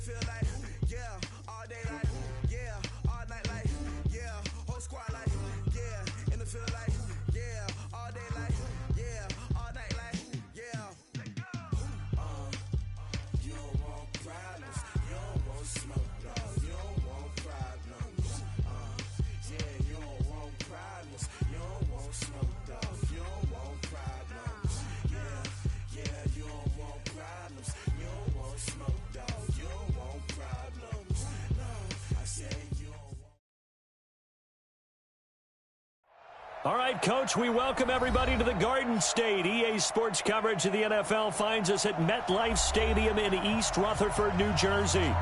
field like, yeah, all day like, yeah, all night like, yeah, whole squad like, yeah, in the field like, yeah, all day like, yeah, all night like, yeah. You don't want problems, you don't want smoke, dog, you don't want problems. Yeah, you don't want problems, you don't want smoke, dog, you don't want problems. Yeah, you don't want problems, you don't want smoke, dog, you don't want problems. No, I said you don't want. All right, Coach, we welcome everybody to the Garden State. EA Sports coverage of the NFL finds us at MetLife Stadium in East Rutherford, New Jersey.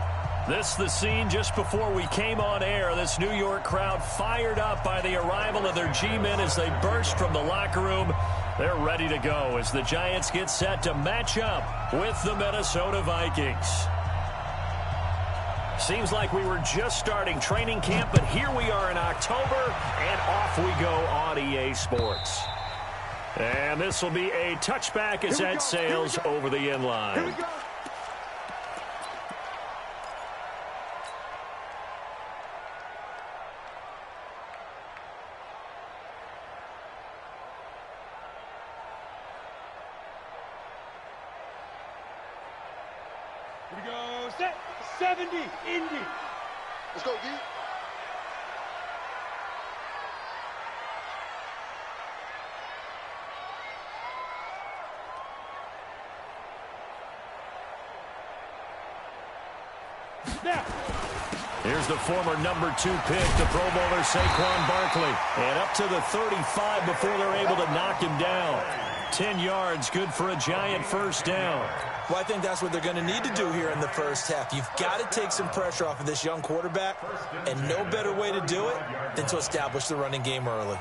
This is the scene just before we came on air. This New York crowd fired up by the arrival of their G-men as they burst from the locker room. They're ready to go as the Giants get set to match up with the Minnesota Vikings. Seems like we were just starting training camp, but here we are in October, and off we go on EA Sports. And this will be a touchback as that sails over the end line. Here we go, set, 70, Indy. Let's go, D. Now. Here's the former number 2 pick, the Pro Bowler Saquon Barkley. And up to the 35 before they're able to knock him down. 10 yards, good for a Giant first down. Well, I think that's what they're going to need to do here in the first half. You've got to take some pressure off of this young quarterback, and no better way to do it than to establish the running game early.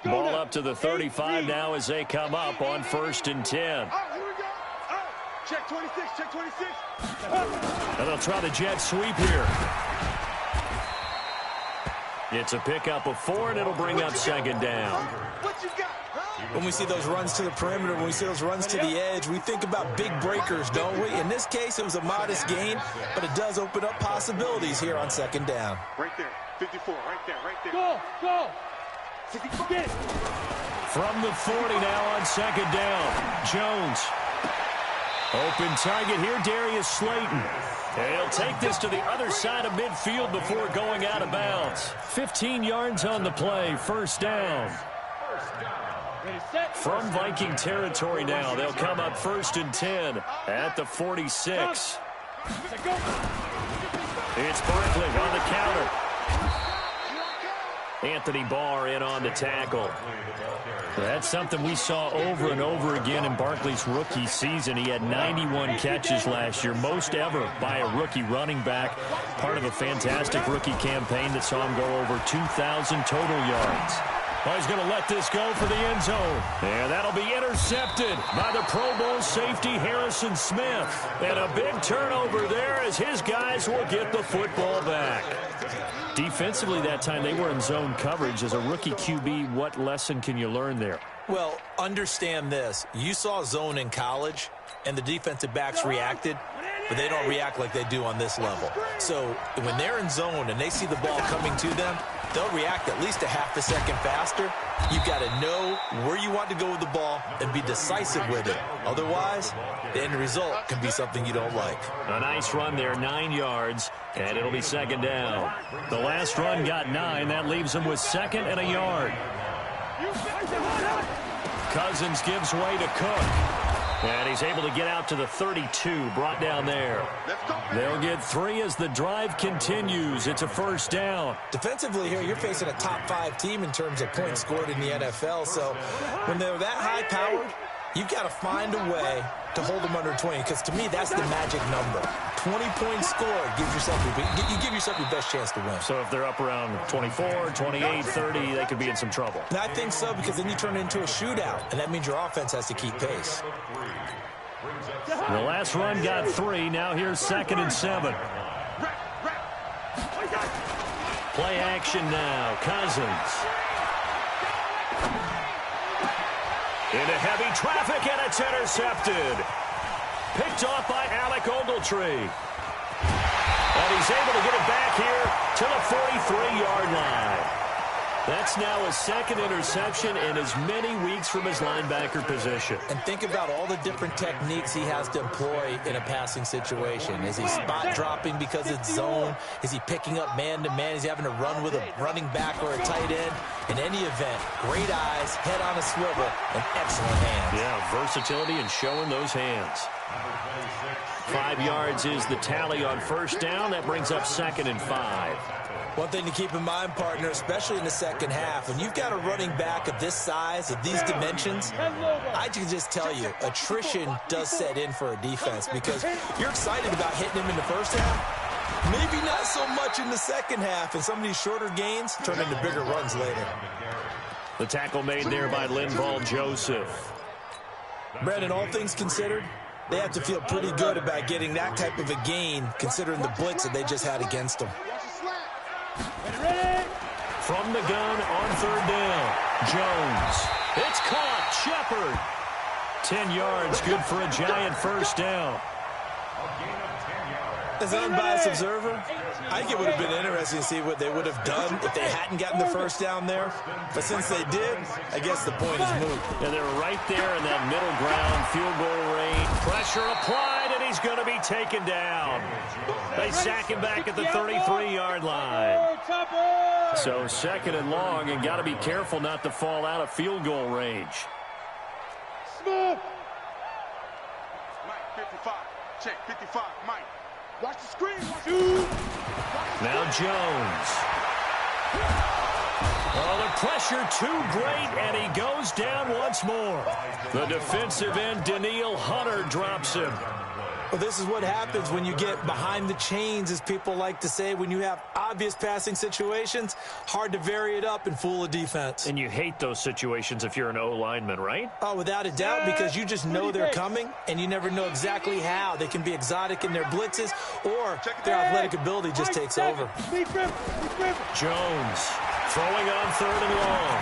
Ball up to the 35 now as they come up on 1st and 10. Here we go. Check 26, check 26. And they'll try the jet sweep here. It's a pickup of 4, and it'll bring up 2nd down. What you got? When we see those runs to the perimeter, when we see those runs to the edge, we think about big breakers, don't we? In this case, it was a modest gain, but it does open up possibilities here on 2nd down. Right there, 54, right there, right there. Go, go. Get it. From the 40 now on 2nd down. Jones. Open target here, Darius Slayton. He'll take this to the other side of midfield before going out of bounds. 15 yards on the play, 1st down. From Viking territory now, they'll come up 1st and 10 at the 46. It's Barkley on the counter. Anthony Barr in on the tackle. That's something we saw over and over again in Barkley's rookie season. He had 91 catches last year, most ever by a rookie running back, part of a fantastic rookie campaign that saw him go over 2,000 total yards. Well, he's going to let this go for the end zone. And that'll be intercepted by the Pro Bowl safety Harrison Smith. And a big turnover there as his guys will get the football back. Defensively that time, they were in zone coverage. As a rookie QB, what lesson can you learn there? Well, understand this. You saw zone in college, and the defensive backs reacted, but they don't react like they do on this level. So when they're in zone and they see the ball coming to them, they'll react at least a half a second faster. You've got to know where you want to go with the ball and be decisive with it. Otherwise, the end result can be something you don't like. A nice run there, 9 yards, and it'll be second down. The last run got 9. That leaves him with second and a yard. Cousins gives way to Cook. And he's able to get out to the 32, brought down there. They'll get 3 as the drive continues. It's a first down. Defensively here, you're facing a top 5 team in terms of points scored in the NFL. So when they're that high-powered, you've got to find a way to hold them under 20, because to me, that's the magic number. 20 points scored gives yourself you give yourself your best chance to win. So if they're up around 24, 28, 30, they could be in some trouble. And I think so, because then you turn it into a shootout, and that means your offense has to keep pace. The last run got 3. Now here's second and 7. Play action now. Cousins. Into heavy traffic, and it's intercepted. Picked off by Alec Ogletree. And he's able to get it back here to the 43-yard line. That's now his second interception in as many weeks from his linebacker position. And think about all the different techniques he has to employ in a passing situation. Is he spot dropping because it's zone? Is he picking up man-to-man? Is he having to run with a running back or a tight end? In any event, great eyes, head on a swivel, and excellent hands. Yeah, versatility and showing those hands. 5 yards is the tally on first down. That brings up second and 5. One thing to keep in mind, partner, especially in the second half, when you've got a running back of this size, of these dimensions, I can just tell you, attrition does set in for a defense, because you're excited about hitting him in the first half, maybe not so much in the second half, and some of these shorter gains turn into bigger runs later. The tackle made there by Linval Joseph. Brandon, all things considered, they have to feel pretty good about getting that type of a gain, considering the blitz that they just had against them. From the gun on third down, Jones. It's caught. Shepard. 10 yards, good for a giant first down. As an unbiased observer, I think it would have been interesting to see what they would have done if they hadn't gotten the first down there. But since they did, I guess the point is moot. And they're right there in that middle ground, field goal range. Pressure applied, and he's going to be taken down. They sack him back at the 33-yard line. So second and long, and got to be careful not to fall out of field goal range. Mike, 55. Check, 55. Mike. Watch the screen. Now Jones. Oh, the pressure too great, and he goes down once more. The defensive end, Daniil Hunter, drops him. Well, this is what happens when you get behind the chains, as people like to say. When you have obvious passing situations, hard to vary it up and fool a defense. And you hate those situations if you're an O-lineman, right? Oh, without a doubt, because you just know they're coming, and you never know exactly how. They can be exotic in their blitzes, or their athletic ability just takes over. Jones throwing on third and long.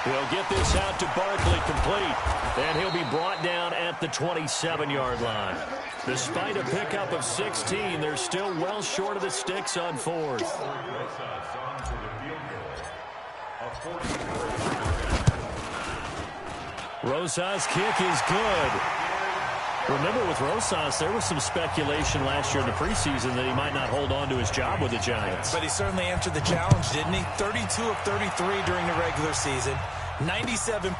He'll get this out to Barkley complete, and he'll be brought down at the 27-yard line. Despite a pickup of 16, they're still well short of the sticks on fourth. Rosas' kick is good. Remember, with Rosas, there was some speculation last year in the preseason that he might not hold on to his job with the Giants. But he certainly answered the challenge, didn't he? 32 of 33 during the regular season, 97%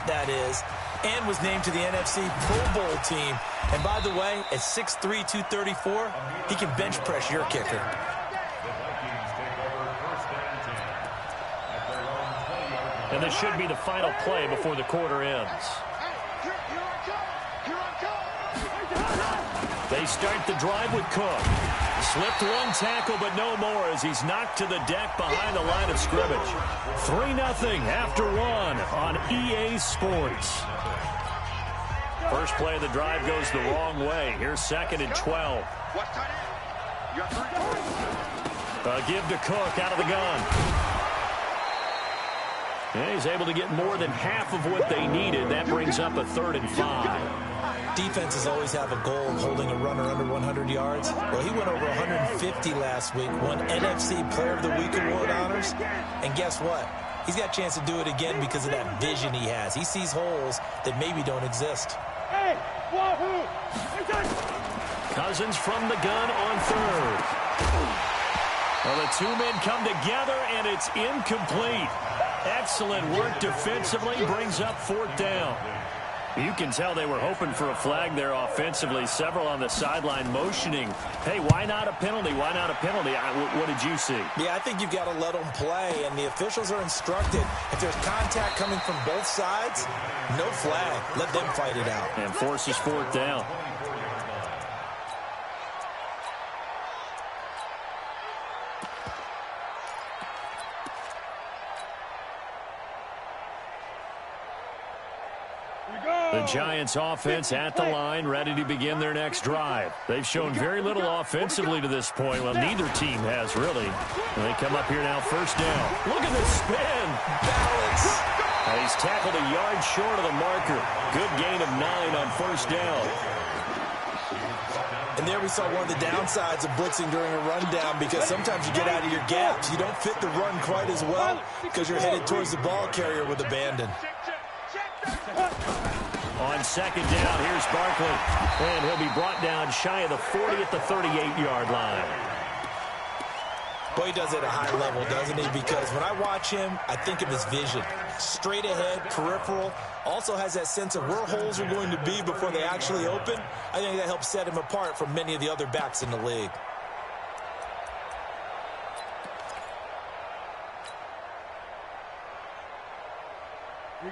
that is, and was named to the NFC Pro Bowl team. And by the way, at 6'3", 234, he can bench press your kicker. And this should be the final play before the quarter ends. They start the drive with Cook. Slipped one tackle, but no more as he's knocked to the deck behind the line of scrimmage. 3-0 after one on EA Sports. First play of the drive goes the wrong way. Here's 2nd and 12. A give to Cook out of the gun. And he's able to get more than half of what they needed. That brings up a 3rd and 5. Defenses always have a goal of holding a runner under 100 yards. Well, he went over 150 last week, won NFC Player of the Week award honors. And guess what? He's got a chance to do it again because of that vision he has. He sees holes that maybe don't exist. Hey, wahoo! Cousins from the gun on 3rd. Well, the two men come together, and it's incomplete. Excellent work defensively, brings up 4th down. You can tell they were hoping for a flag there offensively. Several on the sideline motioning, hey, why not a penalty? Why not a penalty? What did you see? Yeah, I think you've got to let them play, and the officials are instructed. If there's contact coming from both sides, no flag. Let them fight it out. And forces 4th down. The Giants offense at the line, ready to begin their next drive. They've shown very little offensively to this point. Well, neither team has, really. And they come up here now, 1st down. Look at the spin. Balance. And he's tackled a yard short of the marker. Good gain of 9 on 1st down. And there we saw one of the downsides of blitzing during a rundown, because sometimes you get out of your gaps. You don't fit the run quite as well because you're headed towards the ball carrier with abandon. On 2nd down, here's Barkley. And he'll be brought down shy of the 40 at the 38-yard line. Boy, he does it at a high level, doesn't he? Because when I watch him, I think of his vision. Straight ahead, peripheral. Also has that sense of where holes are going to be before they actually open. I think that helps set him apart from many of the other backs in the league.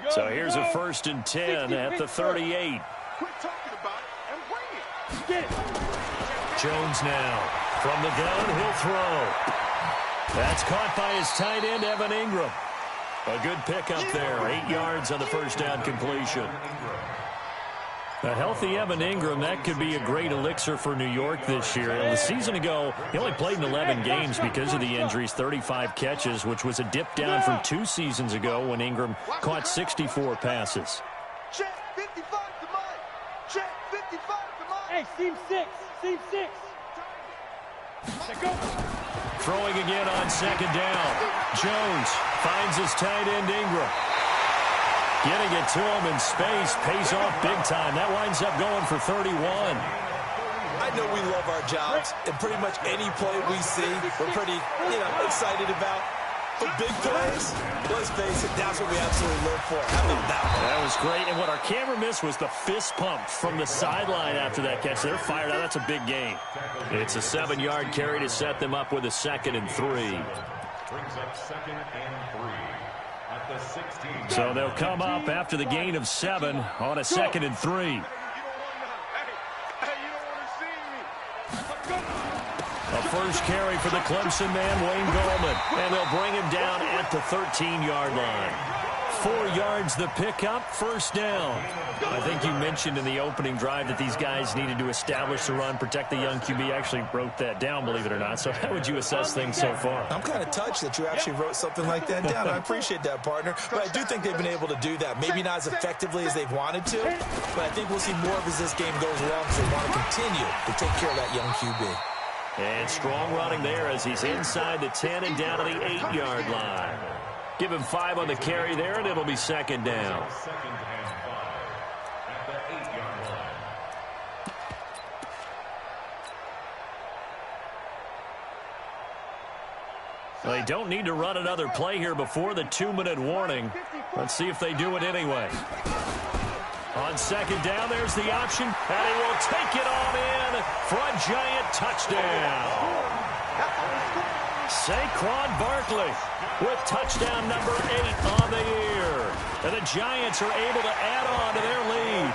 So here's a 1st and 10 at the 38. Quit talking about it and bring it. Get it. Jones now. From the gun, he'll throw. That's caught by his tight end, Evan Ingram. A good pickup there. 8 yards on the 1st down completion. A healthy Evan Ingram, that could be a great elixir for New York this year. A season ago, he only played in 11 games because of the injuries, 35 catches, which was a dip down from 2 seasons ago when Ingram caught 64 passes. Check 55 to mine. Check 55 to mine. Hey, seam 6. Seam 6. Go. Throwing again on 2nd down. Jones finds his tight end Ingram. Getting it to him in space pays off big time. That winds up going for 31. I know we love our jobs, and pretty much any play we see, we're pretty, excited about. But big plays, let's face it, that's what we absolutely live for. How about that one? That was great, and what our camera missed was the fist pump from the sideline after that catch. They're fired out. That's a big gain. It's a 7-yard carry to set them up with a 2nd and 3. Brings up 2nd and 3. So they'll come up after the gain of 7 on a 2nd and 3. A first carry for the Clemson man, Wayne Gallman. And they'll bring him down at the 13-yard line. 4 yards the pickup, 1st down. I think you mentioned in the opening drive that these guys needed to establish the run, protect the young QB. I actually wrote that down, believe it or not. So how would you assess things so far? I'm kind of touched that you actually wrote something like that down. I appreciate that, partner. But I do think they've been able to do that. Maybe not as effectively as they've wanted to, but I think we'll see more of as this game goes along, because they want to continue to take care of that young QB. And strong running there as he's inside the 10 and down to the 8-yard line. Give him 5 on the carry there, and it'll be 2nd down. 2nd and 5 at the 8-yard line. Well, they don't need to run another play here before the 2-minute warning. Let's see if they do it anyway. On 2nd down, there's the option, and he will take it on in for a Giant touchdown. Saquon Barkley with touchdown number 8 on the year. And the Giants are able to add on to their lead.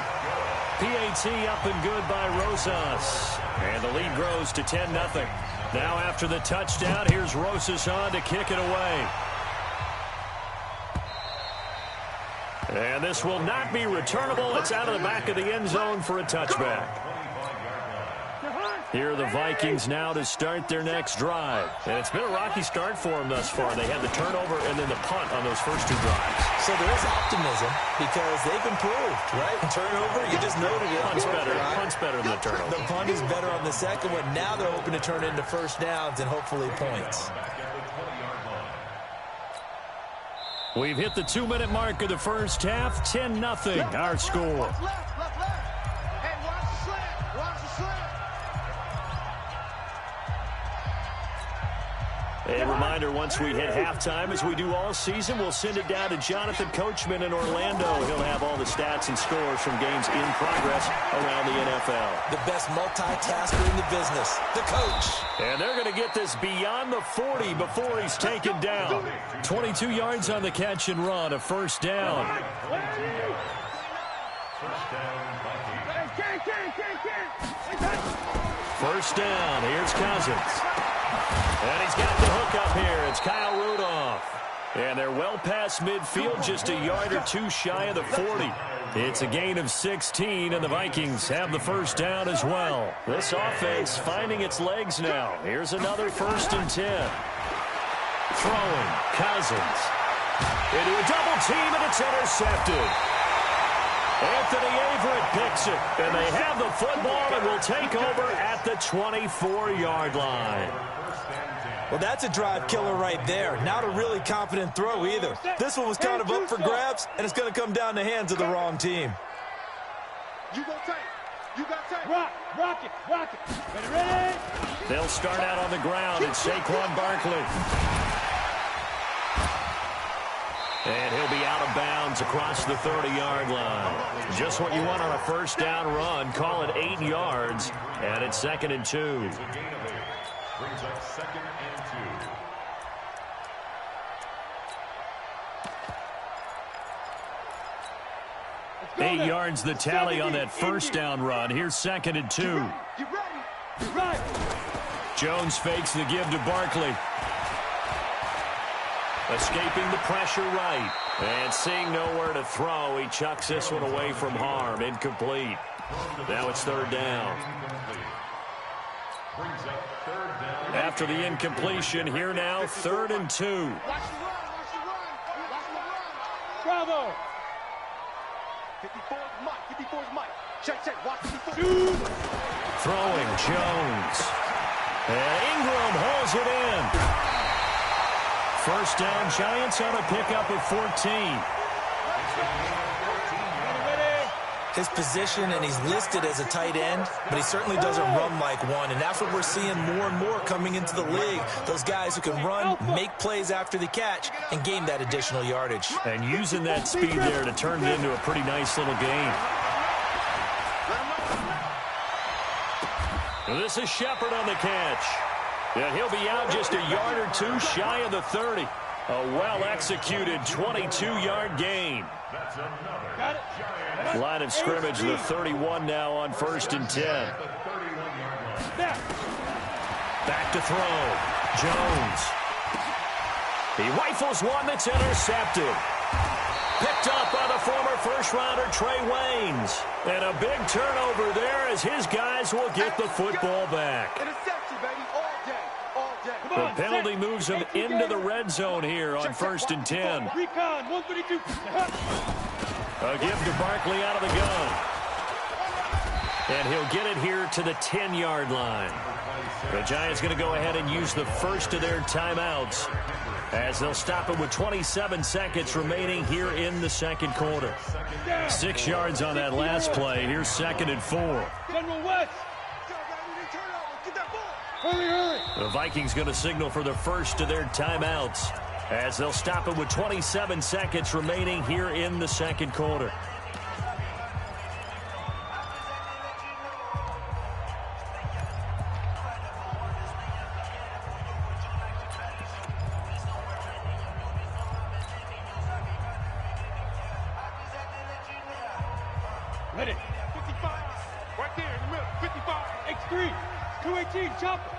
PAT up and good by Rosas. And the lead grows to 10-0. Now after the touchdown, here's Rosas on to kick it away. And this will not be returnable. It's out of the back of the end zone for a touchback. Here are the Vikings now to start their next drive. And it's been a rocky start for them thus far. They had the turnover and then the punt on those first 2 drives. So there is optimism because they've improved, right? Turnover, you just noted it. Punt's better than the turnover. The punt is better on the second one. Now they're hoping to turn into first downs and hopefully points. We've hit the 2-minute mark of the first half. 10-0 our score. A reminder, once we hit halftime, as we do all season, we'll send it down to Jonathan Coachman in Orlando. He'll have all the stats and scores from games in progress around the NFL. The best multitasker in the business, the coach. And they're going to get this beyond the 40 before he's taken down. 22 yards on the catch and run, a first down. First down, here's Cousins. And he's got the hook up here. It's Kyle Rudolph. And they're well past midfield, just a yard or 2 shy of the 40. It's a gain of 16, and the Vikings have the first down as well. This offense finding its legs now. Here's another 1st and 10. Throwing, Cousins. Into a double team, and it's intercepted. Anthony Averett picks it, and they have the football and will take over at the 24-yard line. Well, that's a drive killer right there. Not a really confident throw either. This one was kind of up for grabs, and it's going to come down the hands of the wrong team. You go tight. You got tight. Rock it. Ready? They'll start out on the ground. It's Saquon Barkley. And he'll be out of bounds across the 30-yard line. Just what you want on a first down run. Call it 8 yards, and it's 2nd and 2. Brings up 2nd and 2. 8 yards the tally on that first down run. Here's 2nd and 2. You ready? Jones fakes the give to Barkley. Escaping the pressure right. And seeing nowhere to throw, he chucks this one away from harm. Incomplete. Now it's 3rd down. After the incompletion, here now, 3rd and 2. Watch the run. Bravo. 54 is Mike. Check. Watch 54. Throwing, Jones. And Ingram holds it in. First down, Giants on a pickup of 14. His position, and he's listed as a tight end, but he certainly doesn't run like one, and that's what we're seeing more and more coming into the league. Those guys who can run, make plays after the catch, and gain that additional yardage. And using that speed there to turn it into a pretty nice little game. This is Shepard on the catch. And he'll be out just a yard or 2 shy of the 30. A well-executed 22-yard gain. Line of scrimmage, the 31 now on 1st and 10. Back to throw. Jones. He rifles one that's intercepted. Picked up by the former first-rounder Trey Waynes. And a big turnover there as his guys will get the football back. Interception, baby, all day. The penalty moves him into the red zone here on 1st and 10. Recon, 132. A give to Barkley out of the gun. And he'll get it here to the 10-yard line. The Giants going to go ahead and use the first of their timeouts as they'll stop it with 27 seconds remaining here in the second quarter. 6 yards on that last play. Here's 2nd and 4. General West. Hurry. The Vikings going to signal for the first of their timeouts as they'll stop it with 27 seconds remaining here in the second quarter. Hit it. 55. Right there in the middle. 55. X3. 218. Chopper.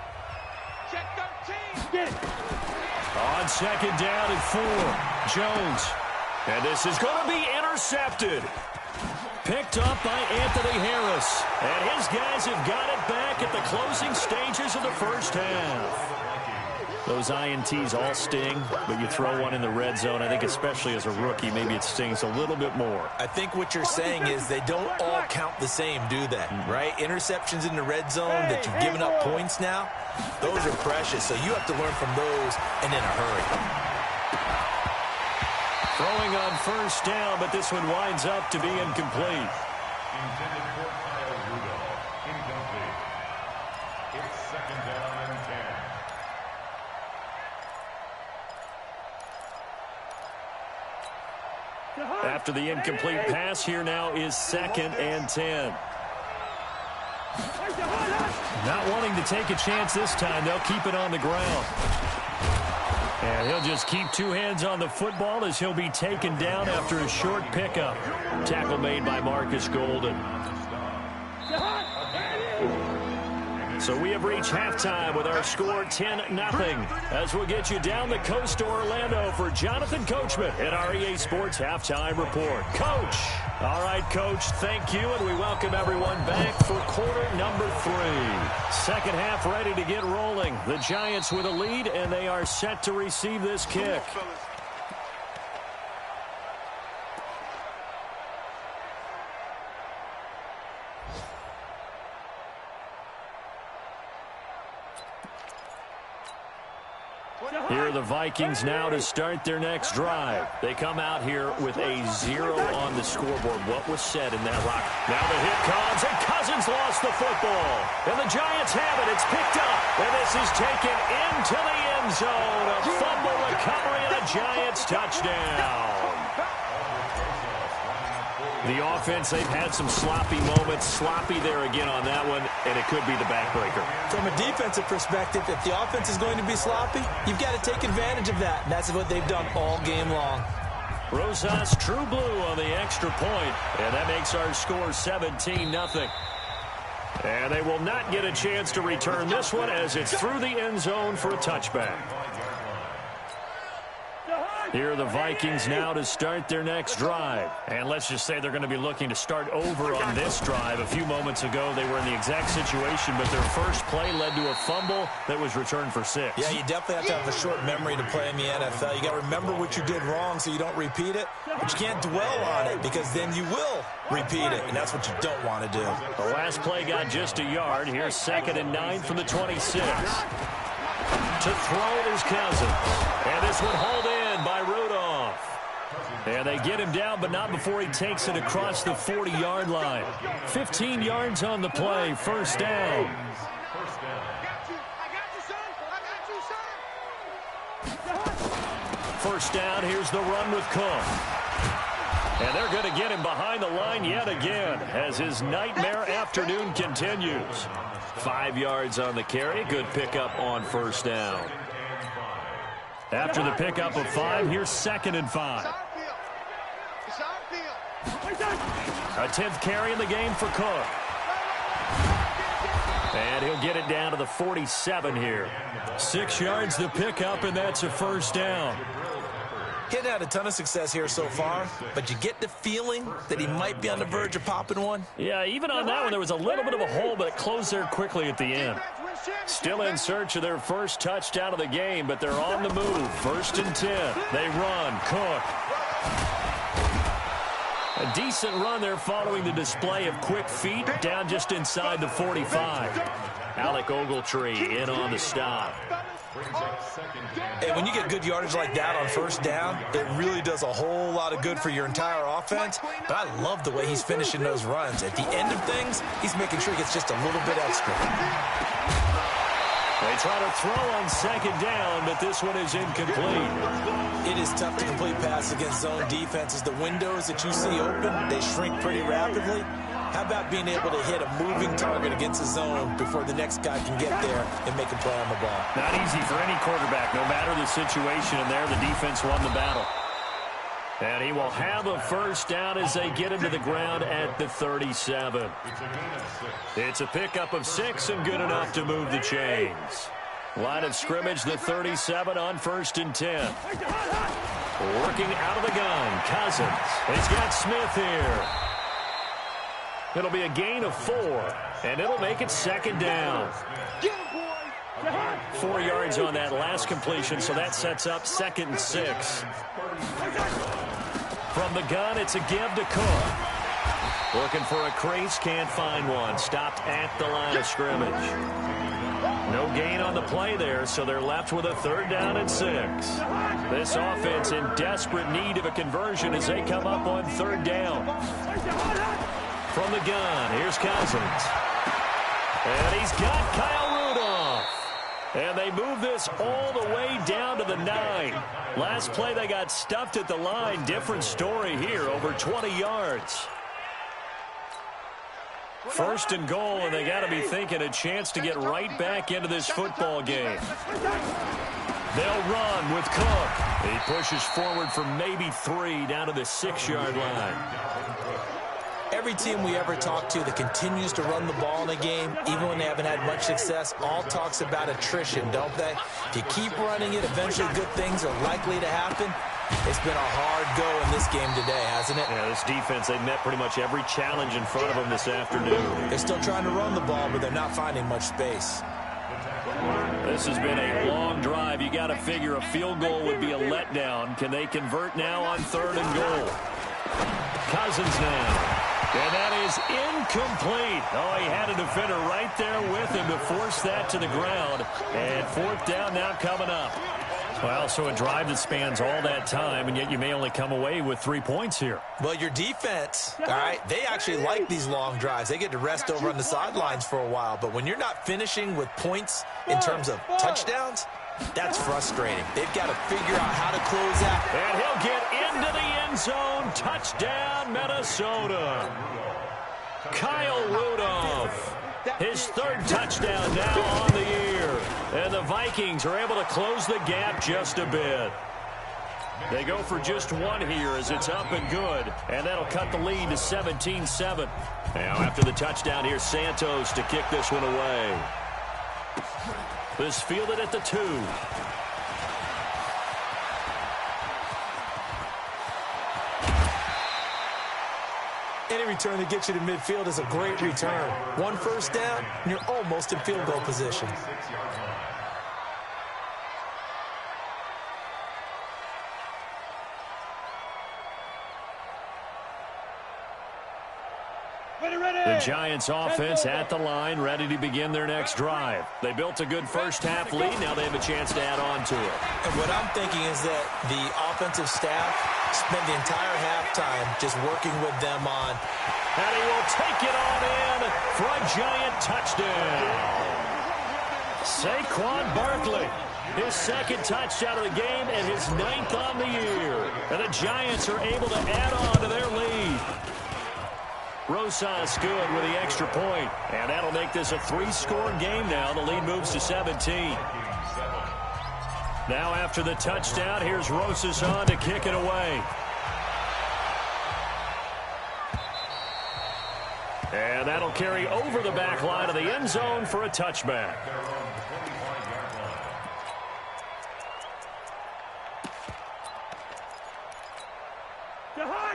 Check 13. Get it. On second down and 4. Jones. And this is going to be intercepted. Picked up by Anthony Harris. And his guys have got it back at the closing stages of the first half. Those INTs all sting, but you throw one in the red zone. I think especially as a rookie, maybe it stings a little bit more. I think what you're saying is they don't all count the same, do they? Right? Interceptions in the red zone that you've given up points now, those are precious. So you have to learn from those and in a hurry. Throwing on first down, but this one winds up to be incomplete. Intended for Kyle Rudolph. Incomplete. It's second down and 10. After the incomplete pass, here now is second and 10. Not wanting to take a chance this time, they'll keep it on the ground. And he'll just keep two hands on the football as he'll be taken down after a short pickup. Tackle made by Marcus Golden. So we have reached halftime with our score 10-0 as we'll get you down the coast to Orlando for Jonathan Coachman at our EA Sports Halftime Report. Coach! All right, Coach, thank you, and we welcome everyone back for quarter number 3. Second half ready to get rolling. The Giants with a lead, and they are set to receive this kick. Here are the Vikings now to start their next drive. They come out here with a 0 on the scoreboard. What was said in that rock? Now the hit comes, and Cousins lost the football. And the Giants have it. It's picked up. And this is taken into the end zone. A fumble recovery and a Giants touchdown. The offense, they've had some sloppy moments. Sloppy there again on that one, and it could be the backbreaker. From a defensive perspective, if the offense is going to be sloppy, you've got to take advantage of that. And that's what they've done all game long. Rosas true blue on the extra point, and that makes our score 17-0. And they will not get a chance to return this one as it's through the end zone for a touchback. Here are the Vikings now to start their next drive. And let's just say they're going to be looking to start over on this drive. A few moments ago, they were in the exact situation, but their first play led to a fumble that was returned for 6. Yeah, you definitely have to have a short memory to play in the NFL. You got to remember what you did wrong so you don't repeat it. But you can't dwell on it because then you will repeat it, and that's what you don't want to do. The last play got just a yard. Here's 2nd and 9 from the 26. To throw it is Cousins. And this one hauled in by Rudolph. And they get him down, but not before he takes it across the 40-yard line. 15 yards on the play, first down. First down, here's the run with Cook. And they're going to get him behind the line yet again as his nightmare afternoon continues. 5 yards on the carry. Good pickup on first down. After the pickup of 5, here's 2nd and 5. A 10th carry in the game for Cook. And he'll get it down to the 47 here. 6 yards the pickup, and that's a first down. He's had a ton of success here so far, but you get the feeling that he might be on the verge of popping one. Yeah, even on that one, there was a little bit of a hole, but it closed there quickly at the end. Still in search of their first touchdown of the game, but they're on the move. 1st and 10. They run. Cook. A decent run there following the display of quick feet down just inside the 45. Alec Ogletree in on the stop. And when you get good yardage like that on first down, it really does a whole lot of good for your entire offense. But I love the way he's finishing those runs. At the end of things, he's making sure he gets just a little bit extra. They try to throw on 2nd down, but this one is incomplete. It is tough to complete passes against zone defenses. The windows that you see open, they shrink pretty rapidly. How about being able to hit a moving target against a zone before the next guy can get there and make a play on the ball? Not easy for any quarterback, no matter the situation, and there the defense won the battle. And he will have a first down as they get him to the ground at the 37. It's a pickup of 6 and good enough to move the chains. Line of scrimmage, the 37 on 1st and 10. Working out of the gun, Cousins. He's got Smith here. It'll be a gain of 4, and it'll make it 2nd down. 4 yards on that last completion, so that sets up 2nd and 6. From the gun, it's a give to Cook. Looking for a crease, can't find one. Stopped at the line of scrimmage. No gain on the play there, so they're left with a 3rd down and 6. This offense in desperate need of a conversion as they come up on 3rd down. From the gun, here's Cousins. And he's got Kyle Rudolph. And they move this all the way down to the 9. Last play, they got stuffed at the line. Different story here, over 20 yards. 1st and goal, and they got to be thinking a chance to get right back into this football game. They'll run with Cook. He pushes forward for maybe 3 down to the 6-yard line. Every team we ever talk to that continues to run the ball in a game, even when they haven't had much success, all talks about attrition, don't they? If you keep running it, eventually good things are likely to happen. It's been a hard go in this game today, hasn't it? Yeah, this defense, they've met pretty much every challenge in front of them this afternoon. They're still trying to run the ball, but they're not finding much space. This has been a long drive. You got to figure a field goal would be a letdown. Can they convert now on 3rd and goal? Cousins now. And that is incomplete. Oh, he had a defender right there with him to force that to the ground. And 4th down now coming up. Well, so a drive that spans all that time, and yet you may only come away with 3 points here. Well, your defense, all right, they actually like these long drives. They get to rest over on the sidelines for a while. But when you're not finishing with points in terms of touchdowns, that's frustrating. They've got to figure out how to close out. And he'll get into the end zone. Touchdown, Minnesota. Kyle Rudolph. His 3rd touchdown now on the year. And the Vikings are able to close the gap just a bit. They go for just 1 here as it's up and good. And that'll cut the lead to 17-7. Now after the touchdown, here's Santos to kick this one away. This fielded at the 2. Any return that gets you to midfield is a great return. 1 first down, and you're almost in field goal position. The Giants offense at the line, ready to begin their next drive. They built a good first-half lead. Now they have a chance to add on to it. And what I'm thinking is that the offensive staff spent the entire halftime just working with them on. And he will take it on in for a Giant touchdown. Saquon Barkley, his 2nd touchdown of the game and his 9th on the year. And the Giants are able to add on to their lead. Rosas good with the extra point, and that'll make this a 3-score game now. The lead moves to 17. Now after the touchdown, here's Rosas on to kick it away. And that'll carry over the back line of the end zone for a touchback.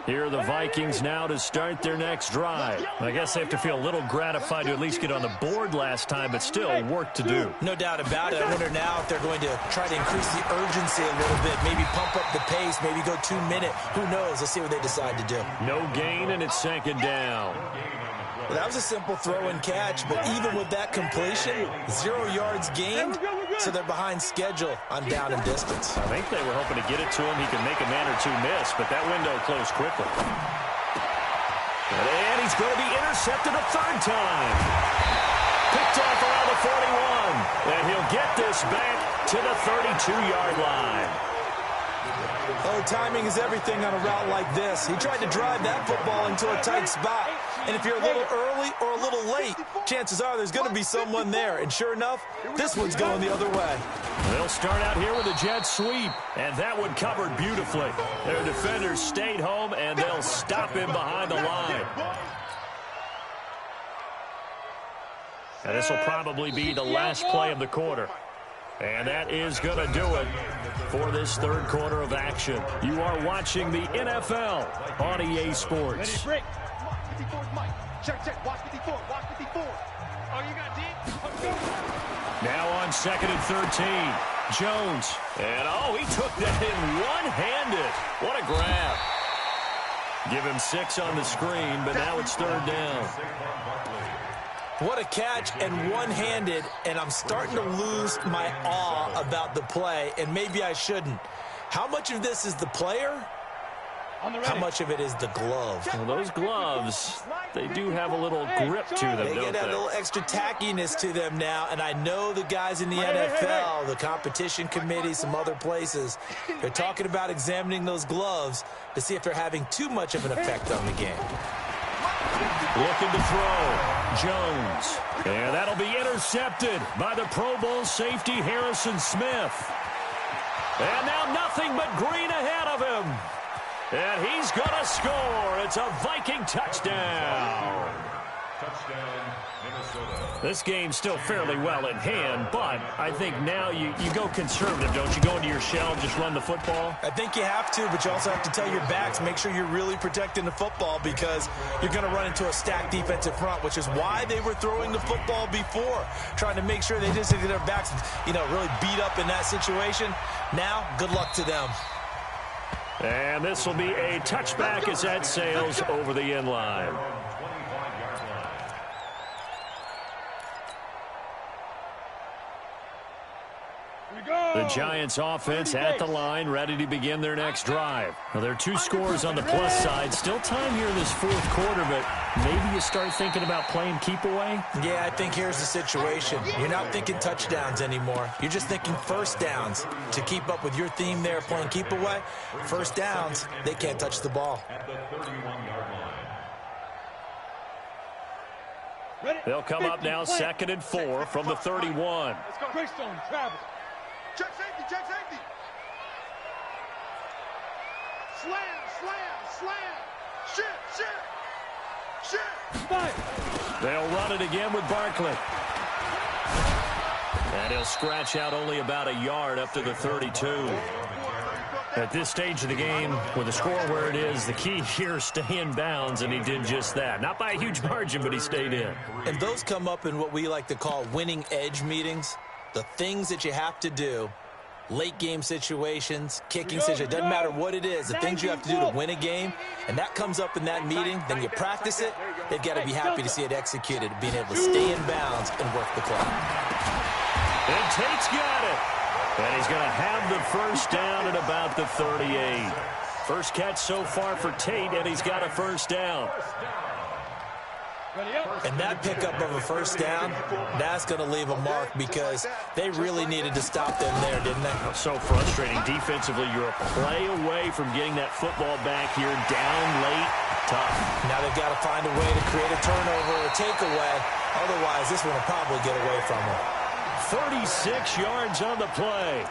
Here are the Vikings now to start their next drive. I guess they have to feel a little gratified to at least get on the board last time, but still work to do. No doubt about it. I wonder now if they're going to try to increase the urgency a little bit, maybe pump up the pace, maybe go 2-minute. Who knows? Let's see what they decide to do. No gain, and it's 2nd down. Well, that was a simple throw and catch, but even with that completion, 0 yards gained, so they're behind schedule on down and distance. I think they were hoping to get it to him. He could make a man or 2 miss, but that window closed quickly. And he's going to be intercepted a 3rd time. Picked off around the 41, and he'll get this back to the 32-yard line. Oh, timing is everything on a route like this. He tried to drive that football into a tight spot. And if you're a little early or a little late, chances are there's going to be someone there. And sure enough, this one's going the other way. They'll start out here with a jet sweep, and that one covered beautifully. Their defenders stayed home, and they'll stop him behind the line. And this will probably be the last play of the quarter. And that is going to do it for this third quarter of action. You are watching the NFL on EA Sports. Ready, break. 54's Mike. Check. Watch 54. Watch 54. Oh, you got deep? Now on 2nd and 13. Jones. And, he took that in one-handed. What a grab. Give him 6 on the screen, but now it's third down. What a catch, and one-handed, and I'm starting to lose my awe about the play, and maybe I shouldn't. How much of this is the player? How much of it is the glove? Well, those gloves, they do have a little grip to them, They don't get that they? little extra tackiness to them now, and I know the guys in the NFL, the competition committee, some other places, they're talking about examining those gloves to see if they're having too much of an effect on the game. Looking to throw. Jones. And that'll be intercepted by the Pro Bowl safety Harrison Smith. And now nothing but green ahead of him. And he's going to score. It's a Viking touchdown. Touchdown, Minnesota. This game's still fairly well in hand, but I think now you go conservative, don't you? Go into your shell and just run the football? I think you have to, but you also have to tell your backs, make sure you're really protecting the football because you're going to run into a stacked defensive front, which is why they were throwing the football before, trying to make sure they didn't get their backs, really beat up in that situation. Now, good luck to them. And this will be a touchback as that sails over the end line. The Giants offense at the line, ready to begin their next drive. Now, there are 2 scores on the plus side. Still time here in this fourth quarter, but maybe you start thinking about playing keep away? Yeah, I think here's the situation. You're not thinking touchdowns anymore. You're just thinking first downs. To keep up with your theme there, playing keep away, first downs, they can't touch the ball. At the 31-yard line. They'll come up now 2nd and 4 from the 31. Let's go. Greystone, travel. Check safety. Slam. Shit. Spike. They'll run it again with Barkley. And he'll scratch out only about a yard up to the 32. At this stage of the game, with the score where it is, the key here is stay in bounds, and he did just that. Not by a huge margin, but he stayed in. And those come up in what we like to call winning edge meetings. The things that you have to do, late game situations, kicking situations, doesn't matter what it is, the things you have to do to win a game, and that comes up in that meeting, then you practice it, they've got to be happy to see it executed, being able to stay in bounds and work the clock. And Tate's got it. And he's going to have the first down at about the 38. First catch so far for Tate, and he's got a first down. And that pickup of a first down, that's going to leave a mark because they really needed to stop them there, didn't they? So frustrating. Defensively, you're a play away from getting that football back here, down late, tough. Now they've got to find a way to create a turnover or takeaway. Otherwise, this one will probably get away from them. 36 yards on the play.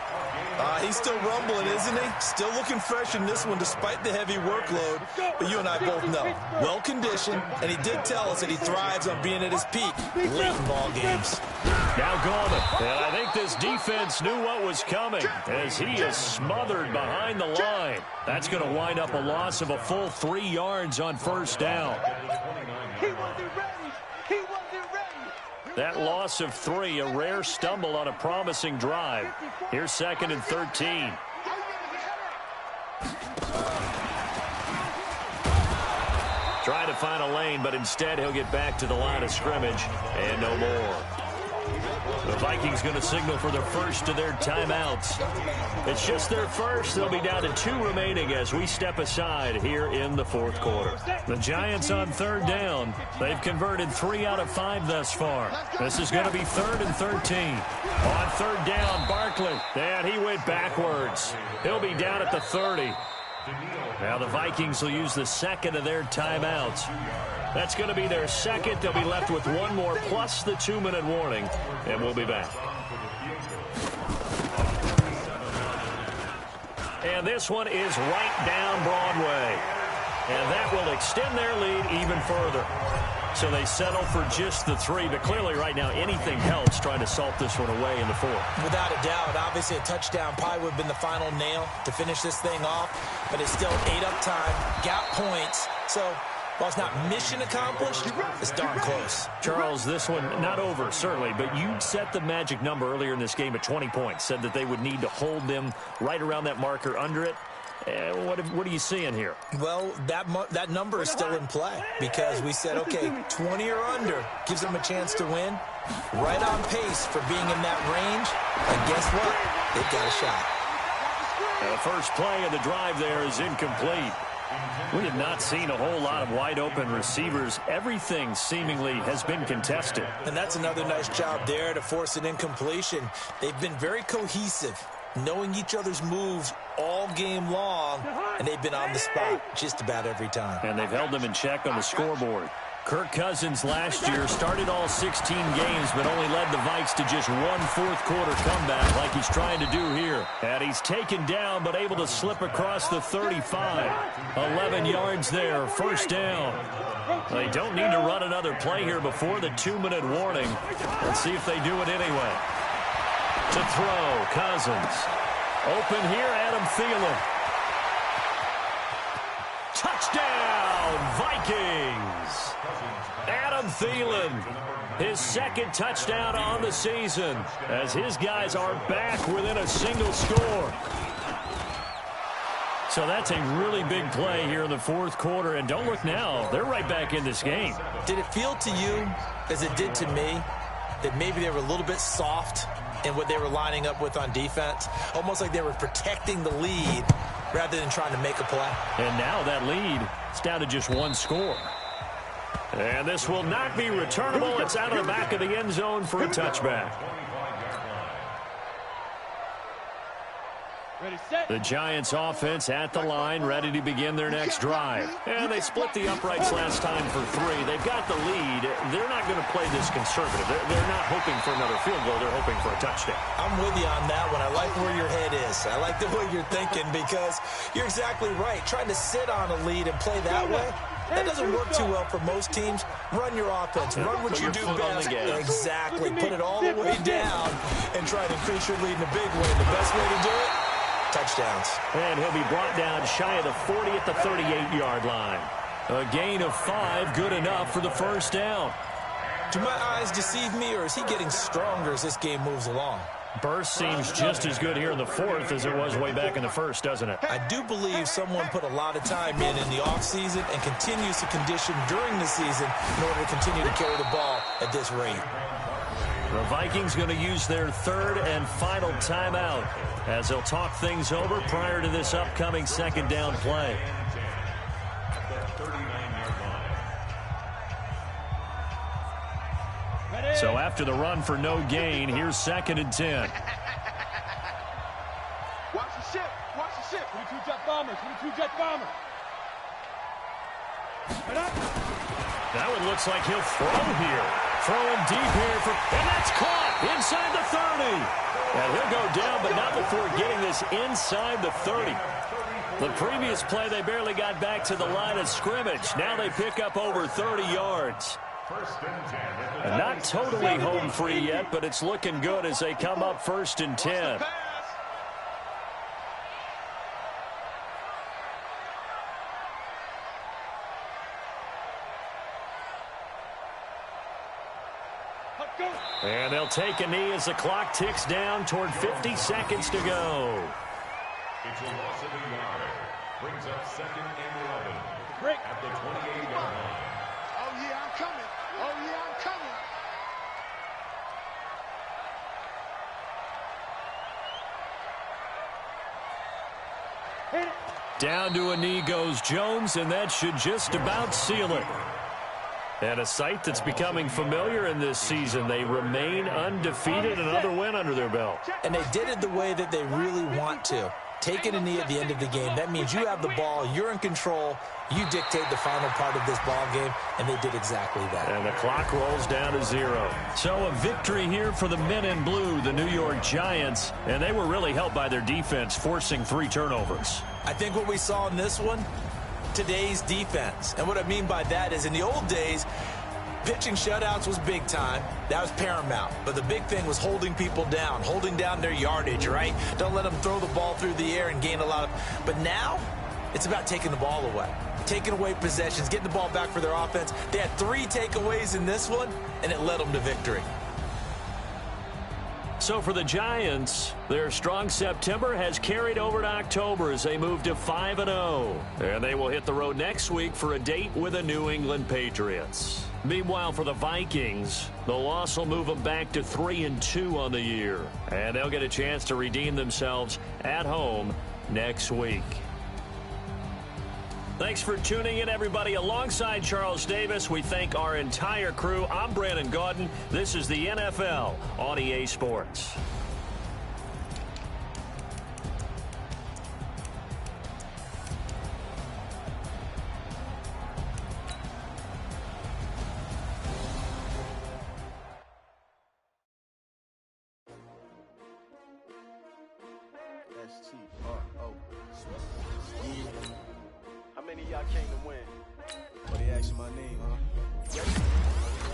He's still rumbling, isn't he? Still looking fresh in this one despite the heavy workload. But you and I both know, well-conditioned, and he did tell us that he thrives on being at his peak late in ball games. Now Gorman, and I think this defense knew what was coming as he is smothered behind the line. That's going to wind up a loss of a full 3 yards on first down. He wasn't ready. That loss of 3, a rare stumble on a promising drive. Here's 2nd and 13. Trying to find a lane, but instead he'll get back to the line of scrimmage and no more. The Vikings going to signal for their first of their timeouts. It's just their first. They'll be down to 2 remaining as we step aside here in the fourth quarter. The Giants on third down. They've converted 3 out of 5 thus far. This is going to be 3rd and 13. On third down, Barkley. And he went backwards. He'll be down at the 30. Now the Vikings will use the second of their timeouts. That's going to be their second. They'll be left with 1 more plus the 2-minute warning, and we'll be back. And this one is right down Broadway. And that will extend their lead even further. So they settle for just the 3, but clearly right now anything helps trying to salt this one away in the 4th. Without a doubt, obviously a touchdown probably would have been the final nail to finish this thing off, but it's still 8 up time, got points, so while it's not mission accomplished, it's darn close. Charles, this one not over, certainly, but you set the magic number earlier in this game at 20 points, said that they would need to hold them right around that marker under it. What are you seeing here? Well, that number is still in play because we said, okay, 20 or under gives them a chance to win. Right on pace for being in that range. And guess what? They've got a shot. The first play of the drive there is incomplete. We have not seen a whole lot of wide-open receivers. Everything seemingly has been contested. And that's another nice job there to force an incompletion. They've been very cohesive, knowing each other's moves all game long, and they've been on the spot just about every time. And they've held them in check on the scoreboard. Kirk Cousins last year started all 16 games, but only led the Vikes to just one fourth-quarter comeback like he's trying to do here. And he's taken down, but able to slip across the 35. 11 yards there, first down. They don't need to run another play here before the 2-minute warning. Let's see if they do it anyway. To throw, Cousins. Open here, Adam Thielen. Touchdown, Vikings. Adam Thielen, his second touchdown on the season, as his guys are back within a single score. So that's a really big play here in the 4th quarter, and don't look now, they're right back in this game. Did it feel to you, as it did to me, that maybe they were a little bit soft in what they were lining up with on defense? Almost like they were protecting the lead rather than trying to make a play. And now that lead is down to just one score. And this will not be returnable. It's out of the back of the end zone for a touchback. The Giants offense at the line, ready to begin their next drive. And they split the uprights last time for 3. They've got the lead. They're not going to play this conservative. They're not hoping for another field goal. They're hoping for a touchdown. I'm with you on that one. I like where your head is. I like the way you're thinking because you're exactly right. Trying to sit on a lead and play that way, that doesn't work too well for most teams. Run your offense. Run what you do best. Exactly. Put it all the way down and try to increase your lead in a big way. The best way to do it, touchdowns. And he'll be brought down shy of the 40 at the 38-yard line. A gain of 5, good enough for the first down. Do my eyes deceive me, or is he getting stronger as this game moves along? Burst seems just as good here in the 4th as it was way back in the 1st, doesn't it? I do believe someone put a lot of time in the offseason and continues to condition during the season in order to continue to carry the ball at this rate. The Vikings going to use their 3rd and final timeout as they'll talk things over prior to this upcoming 2nd down play. So after the run for no gain, here's 2nd and 10. Watch the ship. Watch the ship. 22 jet bombers. 22 jet bombers. That one looks like he'll throw here. Throwing deep here, and that's caught inside the 30. And he'll go down, but not before getting this inside the 30. The previous play, they barely got back to the line of scrimmage. Now they pick up over 30 yards. And not totally home free yet, but it's looking good as they come up 1st and 10. And they'll take a knee as the clock ticks down toward 50 seconds to go. It's a loss of a yard. Brings up 2nd and 11 at the 28-yard line. Oh, yeah, I'm coming. Oh, yeah, I'm coming. Down to a knee goes Jones, and that should just about seal it. And a sight that's becoming familiar in this season. They remain undefeated, another win under their belt. And they did it the way that they really want to. taking a knee at the end of the game, that means you have the ball, you're in control, you dictate the final part of this ball game, and they did exactly that. And the clock rolls down to 0. So a victory here for the men in blue, the New York Giants, and they were really helped by their defense, forcing 3 turnovers. I think what we saw in this one, today's defense. And what I mean by that is in the old days, pitching shutouts was big time. That was paramount. But the big thing was holding people down, holding down their yardage, right? Don't let them throw the ball through the air and gain a lot of... But now, it's about taking the ball away. Taking away possessions, getting the ball back for their offense. They had 3 takeaways in this one, and it led them to victory. So for the Giants, their strong September has carried over to October as they move to 5-0. And they will hit the road next week for a date with the New England Patriots. Meanwhile, for the Vikings, the loss will move them back to 3-2 on the year. And they'll get a chance to redeem themselves at home next week. Thanks for tuning in, everybody. Alongside Charles Davis, we thank our entire crew. I'm Brandon Gaudin. This is the NFL on EA Sports. How many of y'all came to win? What they asking my name, huh?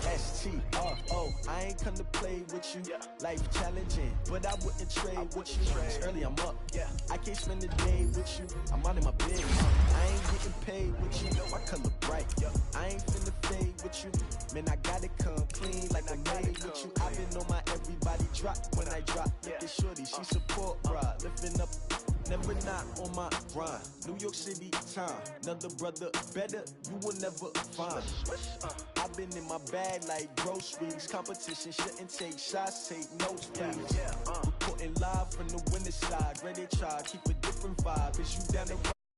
S-T-R-O, I ain't come to play with you. Life challenging, but I wouldn't trade with you. It's early, I'm up. I can't spend the day with you. I'm out in my bed. I ain't getting paid with you. My color bright. I ain't finna fade with you. Man, I gotta come clean like I'm made with you. I've been on my everybody drop when I drop. Look at shorty, she support rod. Lifting up, never not on my grind. New York City time. Another brother better, you will never find. I've been in my bag like groceries. Competition shouldn't take shots, take notes, please. Reporting live from the winter side. Ready to try, keep a different vibe. Is you down the road?